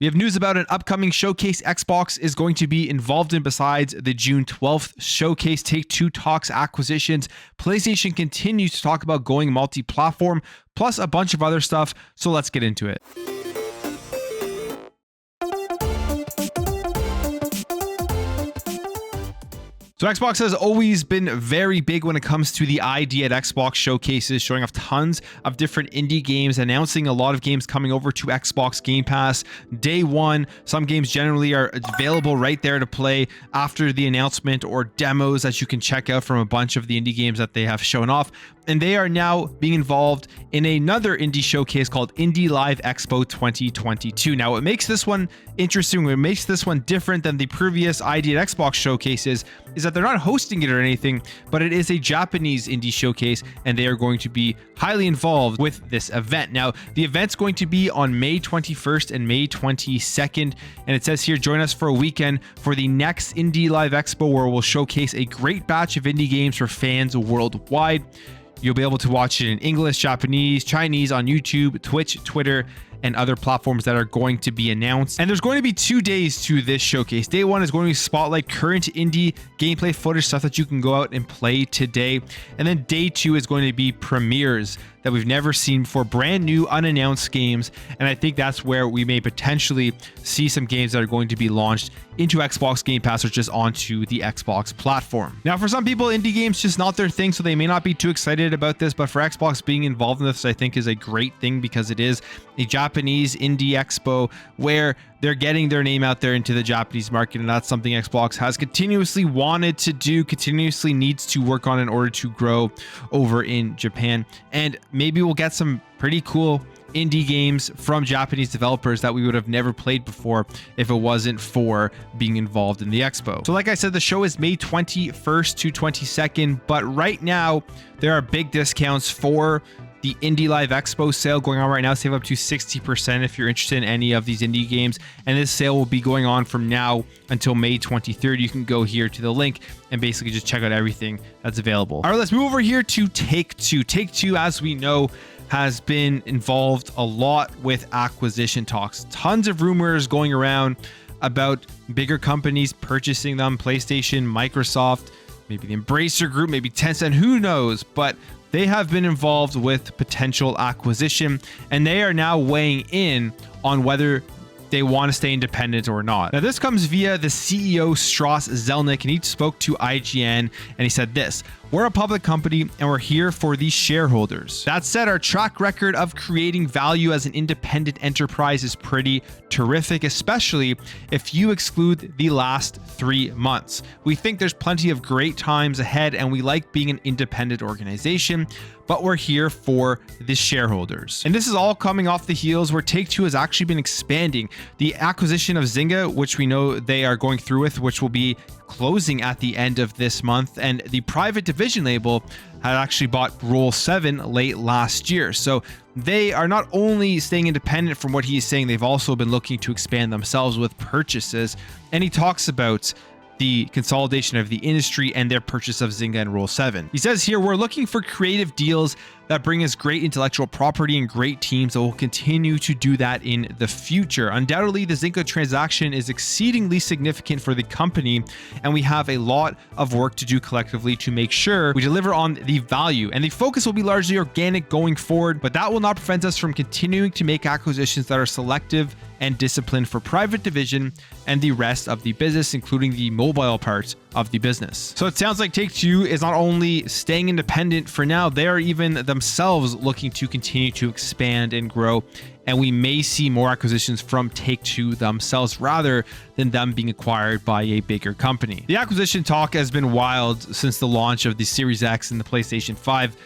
We have news about an upcoming showcase Xbox is going to be involved in besides the June 12th showcase. Take-Two talks acquisitions. PlayStation continues to talk about going multi-platform, plus a bunch of other stuff. So let's get into it. So Xbox has always been very big when it comes to the ID at Xbox showcases, showing off tons of different indie games, announcing a lot of games coming over to Xbox Game Pass day one. Some games generally are available right there to play after the announcement, or demos that you can check out from a bunch of the indie games that they have shown off. And they are now being involved in another indie showcase called Indie Live Expo 2022. Now, what makes this one interesting, what makes this one different than the previous ID at Xbox showcases, is that they're not hosting it or anything, but it is a Japanese indie showcase, and they are going to be highly involved with this event. Now, the event's going to be on May 21st and May 22nd, and it says here, join us for a weekend for the next Indie Live Expo, where we'll showcase a great batch of indie games for fans worldwide. You'll be able to watch it in English, Japanese, Chinese on YouTube, Twitch, Twitter, and other platforms that are going to be announced. And there's going to be 2 days to this showcase. Day one is going to be spotlight current indie gameplay footage, stuff that you can go out and play today. And then day two is going to be premieres that we've never seen before, brand new unannounced games. And I think that's where we may potentially see some games that are going to be launched into Xbox Game Pass or just onto the Xbox platform. Now, for some people, indie games just not their thing, so they may not be too excited about this, but for Xbox, being involved in this, I think, is a great thing, because it is a Japanese indie expo where they're getting their name out there into the Japanese market, and that's something Xbox has continuously wanted to do, continuously needs to work on in order to grow over in Japan. And maybe we'll get some pretty cool indie games from Japanese developers that we would have never played before if it wasn't for being involved in the expo. So like I said, the show is May 21st to 22nd, but right now there are big discounts for the Indie Live Expo sale going on right now. Save up to 60% if you're interested in any of these indie games. And this sale will be going on from now until May 23rd. You can go here to the link and basically just check out everything that's available. All right, let's move over here to Take-Two. Take-Two, as we know, has been involved a lot with acquisition talks. Tons of rumors going around about bigger companies purchasing them. PlayStation, Microsoft, maybe the Embracer Group, maybe Tencent, who knows? But they have been involved with potential acquisition, and they are now weighing in on whether they want to stay independent or not. Now, this comes via the CEO, Strauss Zelnick, and he spoke to IGN, and he said this: "We're a public company, and we're here for the shareholders. That said, our track record of creating value as an independent enterprise is pretty terrific, especially if you exclude the last 3 months. We think there's plenty of great times ahead, and we like being an independent organization, but we're here for the shareholders." And this is all coming off the heels where Take-Two has actually been expanding. The acquisition of Zynga, which we know they are going through with, which will be closing at the end of this month, and the Private Division label had actually bought Roll 7 late last year. So they are not only staying independent from what he's saying, they've also been looking to expand themselves with purchases. And he talks about the consolidation of the industry and their purchase of Zynga and Roll 7. He says here, "We're looking for creative deals that bring us great intellectual property and great teams that will continue to do that in the future. Undoubtedly, the Zynga transaction is exceedingly significant for the company, and we have a lot of work to do collectively to make sure we deliver on the value. And the focus will be largely organic going forward, but that will not prevent us from continuing to make acquisitions that are selective and disciplined for Private Division and the rest of the business, including the mobile part of the business." So it sounds like Take-Two is not only staying independent for now, they are even themselves looking to continue to expand and grow. And we may see more acquisitions from Take-Two themselves rather than them being acquired by a bigger company. The acquisition talk has been wild since the launch of the Series X and the PlayStation 5.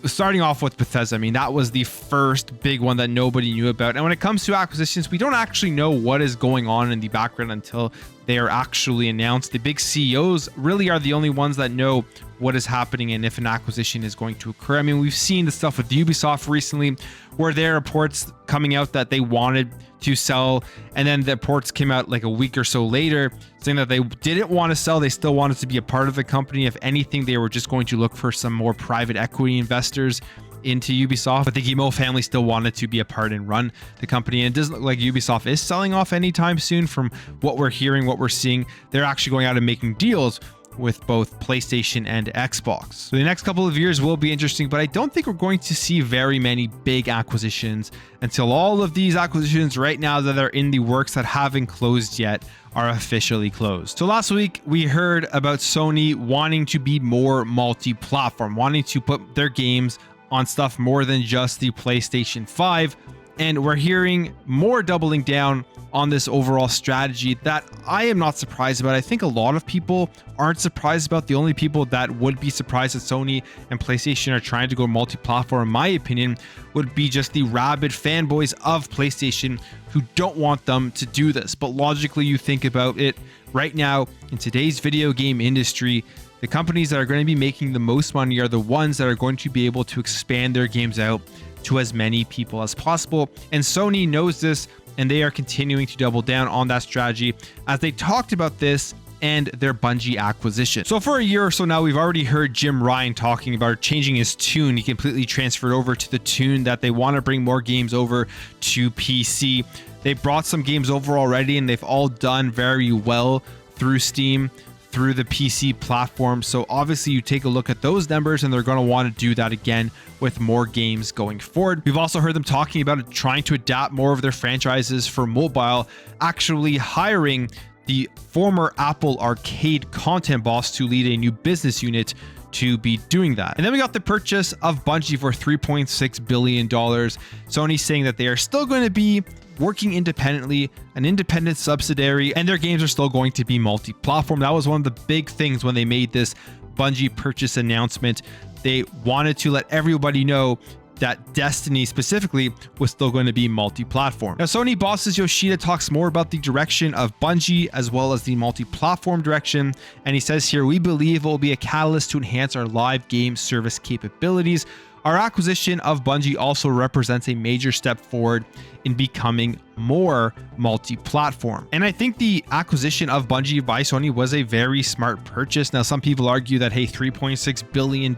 Starting off with Bethesda, I mean, that was the first big one that nobody knew about. And when it comes to acquisitions, we don't actually know what is going on in the background until they are actually announced. The big CEOs really are the only ones that know what is happening and if an acquisition is going to occur. I mean, we've seen the stuff with Ubisoft recently where there are reports coming out that they wanted to sell, and then the reports came out like a week or so later saying that they didn't want to sell. They still wanted to be a part of the company. If anything, they were just going to look for some more private equity investors into Ubisoft, but the Guillemot family still wanted to be a part and run the company. And it doesn't look like Ubisoft is selling off anytime soon from what we're hearing, what we're seeing. They're actually going out and making deals with both PlayStation and Xbox. So the next couple of years will be interesting, but I don't think we're going to see very many big acquisitions until all of these acquisitions right now that are in the works that haven't closed yet are officially closed. So last week we heard about Sony wanting to be more multi-platform, wanting to put their games on stuff more than just the PlayStation 5. And we're hearing more doubling down on this overall strategy that I am not surprised about. I think a lot of people aren't surprised about. The only people that would be surprised that Sony and PlayStation are trying to go multi-platform, in my opinion, would be just the rabid fanboys of PlayStation who don't want them to do this. But logically, you think about it right now in today's video game industry, the companies that are going to be making the most money are the ones that are going to be able to expand their games out to as many people as possible. And Sony knows this, and they are continuing to double down on that strategy as they talked about this and their Bungie acquisition. So for a year or so now, we've already heard Jim Ryan talking about changing his tune. He completely transferred over to the tune that they want to bring more games over to PC. They brought some games over already, and they've all done very well through Steam, through the PC platform. So obviously you take a look at those numbers and they're going to want to do that again with more games going forward. We've also heard them talking about trying to adapt more of their franchises for mobile, actually hiring the former Apple Arcade content boss to lead a new business unit to be doing that. And then we got the purchase of Bungie for $3.6 billion. Sony saying that they are still going to be working independently, an independent subsidiary, and their games are still going to be multi-platform. That was one of the big things when they made this Bungie purchase announcement. They wanted to let everybody know that Destiny specifically was still going to be multi-platform. Now, Sony bosses Yoshida talks more about the direction of Bungie as well as the multi-platform direction. And he says here, we believe it will be a catalyst to enhance our live game service capabilities. Our acquisition of Bungie also represents a major step forward in becoming more multi-platform. And I think the acquisition of Bungie by Sony was a very smart purchase. Now, some people argue that, hey, $3.6 billion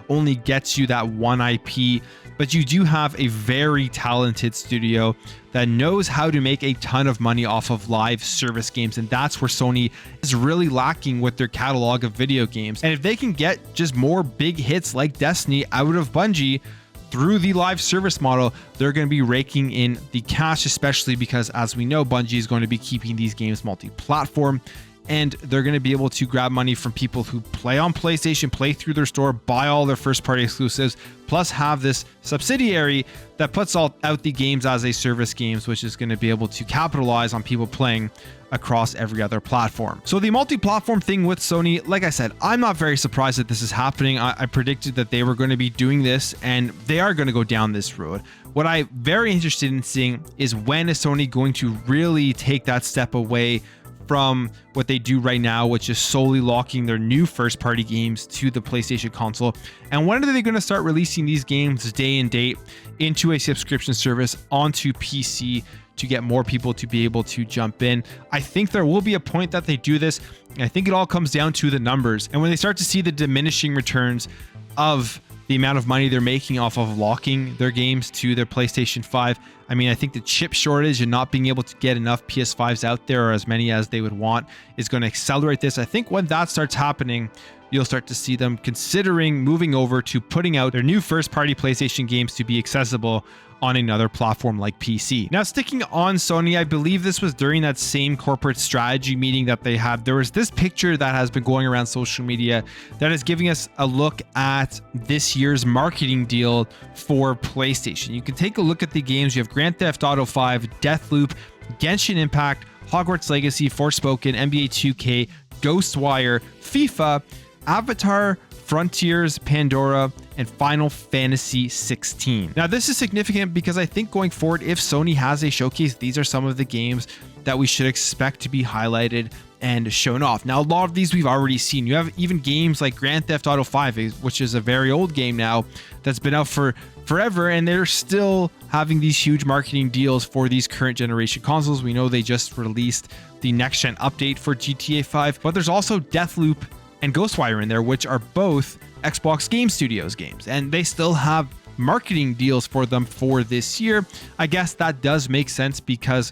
only gets you that one IP, but you do have a very talented studio that knows how to make a ton of money off of live service games. And that's where Sony is really lacking with their catalog of video games. And if they can get just more big hits like Destiny out of Bungie through the live service model, they're going to be raking in the cash, especially because, as we know, Bungie is going to be keeping these games multi-platform. And they're going to be able to grab money from people who play on PlayStation, play through their store, buy all their first-party exclusives, plus have this subsidiary that puts out the games as a service games, which is going to be able to capitalize on people playing across every other platform. So the multi-platform thing with Sony, like I said, I'm not very surprised that this is happening. I predicted that they were going to be doing this, and they are going to go down this road. What I'm very interested in seeing is, when is Sony going to really take that step away from what they do right now, which is solely locking their new first-party games to the PlayStation console? And when are they going to start releasing these games day and date into a subscription service onto PC to get more people to be able to jump in? I think there will be a point that they do this. And I think it all comes down to the numbers. And when they start to see the diminishing returns of the amount of money they're making off of locking their games to their PlayStation 5. I mean, I think the chip shortage and not being able to get enough PS5s out there, or as many as they would want, is going to accelerate this. I think when that starts happening, you'll start to see them considering moving over to putting out their new first-party PlayStation games to be accessible on another platform like PC. Now, sticking on Sony, I believe this was during that same corporate strategy meeting that they had. There was this picture that has been going around social media that is giving us a look at this year's marketing deal for PlayStation. You can take a look at the games. You have Grand Theft Auto 5, Deathloop, Genshin Impact, Hogwarts Legacy, Forspoken, NBA 2K, Ghostwire, FIFA, Avatar, Frontiers, Pandora, and Final Fantasy 16. Now, this is significant because I think going forward, if Sony has a showcase, these are some of the games that we should expect to be highlighted and shown off. Now, a lot of these we've already seen. You have even games like Grand Theft Auto 5, which is a very old game now that's been out for forever, and they're still having these huge marketing deals for these current generation consoles. We know they just released the next gen update for GTA 5, but there's also Deathloop and Ghostwire in there, which are both Xbox Game Studios games, and they still have marketing deals for them for this year. I guess that does make sense because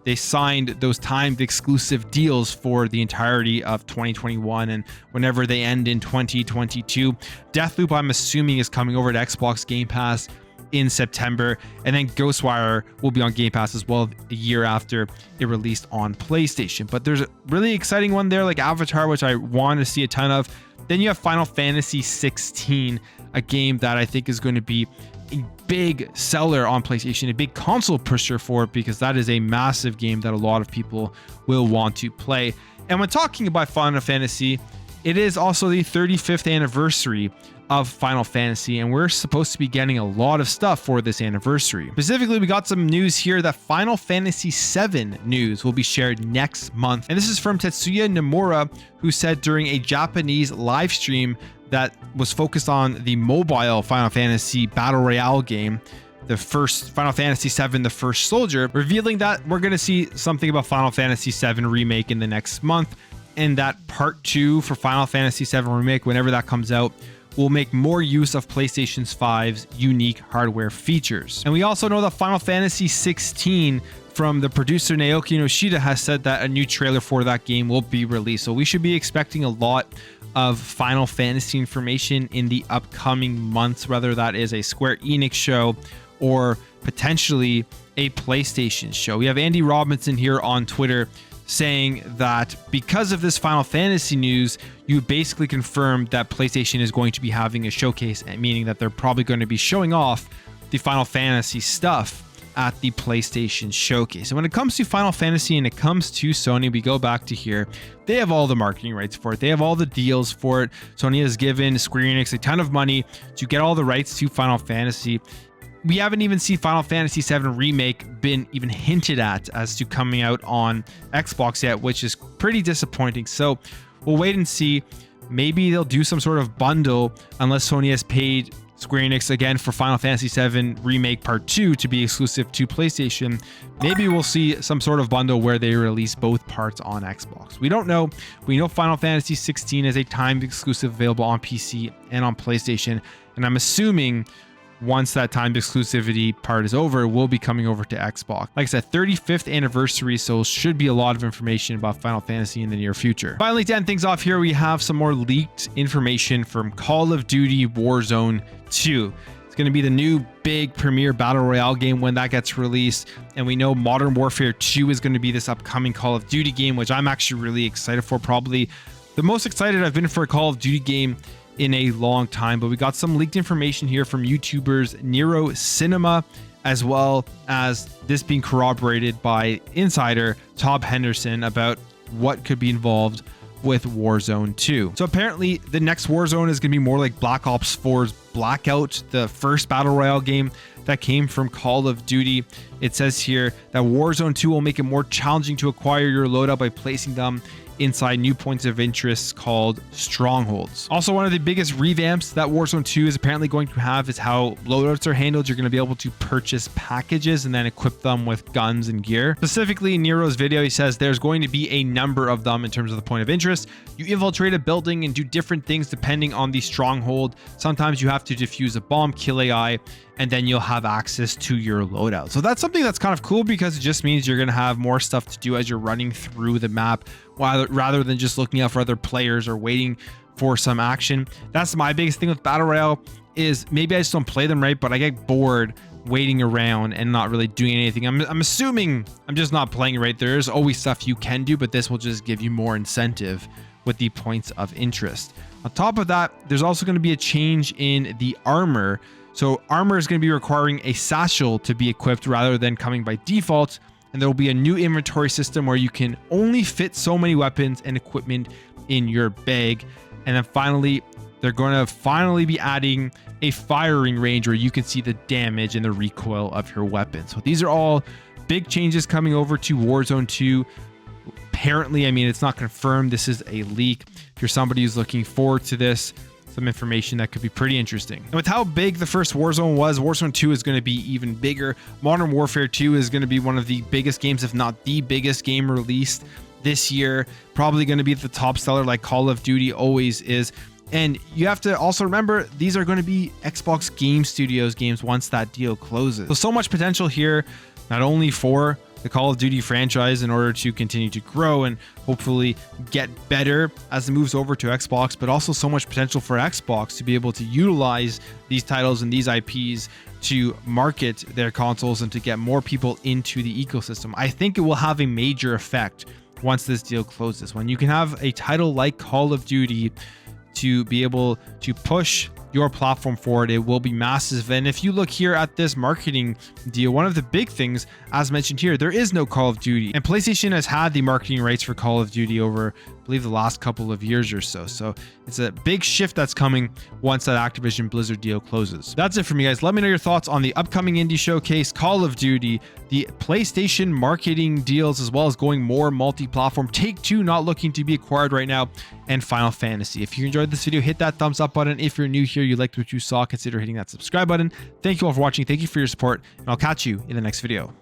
they signed those timed exclusive deals for the entirety of 2021 and whenever they end in 2022. Deathloop, I'm assuming, is coming over to Xbox Game Pass in September, and then Ghostwire will be on Game Pass as well a year after it released on PlayStation. But there's a really exciting one there like Avatar, which I want to see a ton of. Then you have Final Fantasy 16, a game that I think is going to be a big seller on PlayStation, a big console pusher for it, because that is a massive game that a lot of people will want to play. And when talking about Final Fantasy, it is also the 35th anniversary of Final Fantasy, and we're supposed to be getting a lot of stuff for this anniversary. Specifically, we got some news here that Final Fantasy VII news will be shared next month, and this is from Tetsuya Nomura, who said during a Japanese live stream that was focused on the mobile Final Fantasy Battle Royale game, the first Final Fantasy VII, The First Soldier, revealing that we're going to see something about Final Fantasy VII Remake in the next month, and that Part 2 for Final Fantasy VII Remake, whenever that comes out, will make more use of PlayStation 5's unique hardware features. And we also know that Final Fantasy 16 from the producer Naoki Yoshida has said that a new trailer for that game will be released. So we should be expecting a lot of Final Fantasy information in the upcoming months, whether that is a Square Enix show or potentially a PlayStation show. We have Andy Robinson here on Twitter saying that because of this Final Fantasy news, you basically confirmed that PlayStation is going to be having a showcase, meaning that they're probably going to be showing off the Final Fantasy stuff at the PlayStation showcase. And when it comes to Final Fantasy and it comes to Sony, we go back to here. They have all the marketing rights for it. They have all the deals for it. Sony has given Square Enix a ton of money to get all the rights to Final Fantasy. We haven't even seen Final Fantasy VII Remake been even hinted at as to coming out on Xbox yet, which is pretty disappointing. So we'll wait and see. Maybe they'll do some sort of bundle unless Sony has paid Square Enix again for Final Fantasy VII Remake Part 2 to be exclusive to PlayStation. Maybe we'll see some sort of bundle where they release both parts on Xbox. We don't know. We know Final Fantasy 16 is a timed exclusive available on PC and on PlayStation, and I'm assuming once that timed exclusivity part is over, we'll be coming over to Xbox. Like I said, 35th anniversary, so should be a lot of information about Final Fantasy in the near future. Finally, to end things off here, we have some more leaked information from Call of Duty Warzone 2. It's going to be the new big premier battle royale game when that gets released, and we know Modern Warfare 2 is going to be this upcoming Call of Duty game, which I'm actually really excited for. Probably the most excited I've been for a Call of Duty game in a long time. But we got some leaked information here from YouTubers Nero Cinema, as well as this being corroborated by insider Todd Henderson about what could be involved with Warzone 2. So apparently the next Warzone is going to be more like Black Ops 4's Blackout, the first battle royale game that came from Call of Duty. It says here that Warzone 2 will make it more challenging to acquire your loadout by placing them inside new points of interest called strongholds. Also, one of the biggest revamps that Warzone 2 is apparently going to have is how loadouts are handled. You're going to be able to purchase packages and then equip them with guns and gear. Specifically in Nero's video, he says there's going to be a number of them in terms of the point of interest. You infiltrate a building and do different things depending on the stronghold. Sometimes you have to defuse a bomb, kill AI, and then you'll have access to your loadout. So that's something that's kind of cool because it just means you're going to have more stuff to do as you're running through the map, rather than just looking out for other players or waiting for some action. That's my biggest thing with Battle Royale is maybe I just don't play them right, but I get bored waiting around and not really doing anything. I'm assuming I'm just not playing right. There's always stuff you can do, but this will just give you more incentive with the points of interest. On top of that, there's also going to be a change in the armor. So armor is going to be requiring a satchel to be equipped rather than coming by default. And there will be a new inventory system where you can only fit so many weapons and equipment in your bag. And then finally, they're going to finally be adding a firing range where you can see the damage and the recoil of your weapon. So these are all big changes coming over to Warzone 2. Apparently, I mean, it's not confirmed. This is a leak. If you're somebody who's looking forward to this, some information that could be pretty interesting. And with how big the first Warzone was, Warzone 2 is going to be even bigger. Modern Warfare 2 is going to be one of the biggest games, if not the biggest game released this year. Probably going to be the top seller like Call of Duty always is. And you have to also remember, these are going to be Xbox Game Studios games once that deal closes. So much potential here, not only for the Call of Duty franchise in order to continue to grow and hopefully get better as it moves over to Xbox, but also so much potential for Xbox to be able to utilize these titles and these IPs to market their consoles and to get more people into the ecosystem. I think it will have a major effect once this deal closes. When you can have a title like Call of Duty to be able to push your platform forward, it will be massive. And if you look here at this marketing deal, one of the big things, as mentioned here, there is no Call of Duty, and PlayStation has had the marketing rights for Call of Duty over, I believe, the last couple of years or so. So it's a big shift that's coming once that Activision Blizzard deal closes. That's it for me, guys. Let me know your thoughts on the upcoming indie showcase, Call of Duty, the PlayStation marketing deals, as well as going more multi-platform, Take2 not looking to be acquired right now, and Final Fantasy. If you enjoyed this video, hit that thumbs up button. If you're new here, you liked what you saw, consider hitting that subscribe button. Thank you all for watching. Thank you for your support, and I'll catch you in the next video.